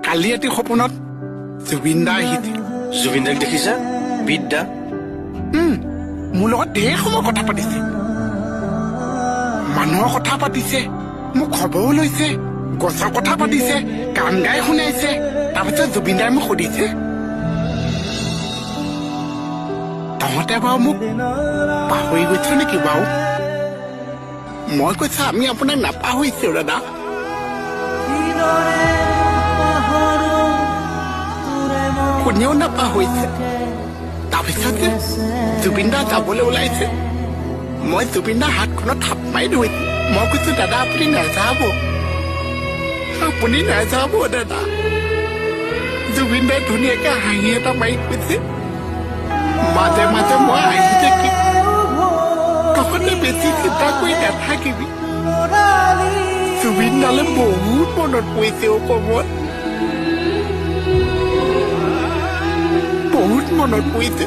কালি ৰাতি সপোনত জুবিন দা আহিছিল। জুবিন দাক দেখিছা? বিদ্যা মোৰ লগত ঢেৰ সময় কথা পাতিছে, মানুহৰ কথা পাতিছে, মোক খবৰো লৈছে, গছৰ কথা পাতিছে, গান গাই শুনাইছে। তাৰপিছত জুবিন দাই মোক সুধিছে, তহঁতে বাৰু মোক পাহৰি গৈছ নেকি বাৰু? মই কৈছো আমি আপোনাক নাপাহৰিছো দাদা। কোনেও নাপাহৰিছে। তাৰপিছত যে জুবিন দা যাবলৈ ওলাইছে, মই জুবিন দাৰ হাতখনত থাপ মাৰি ধৰিছো। মই কৈছো দাদা আপুনি নাযাব, আপুনি নাযাব দাদা। জুবিন দাই ধুনীয়াকে হাঁহি এটা মাৰি কৈছে, মাজে মাজে মই আহি থাকিম, তহঁতে বেছি চিন্তা কৰি নাথাকিবি। জুবিন দালে বহুত মনত পৰিছে অসমত, বহুত মনত পৰিছে।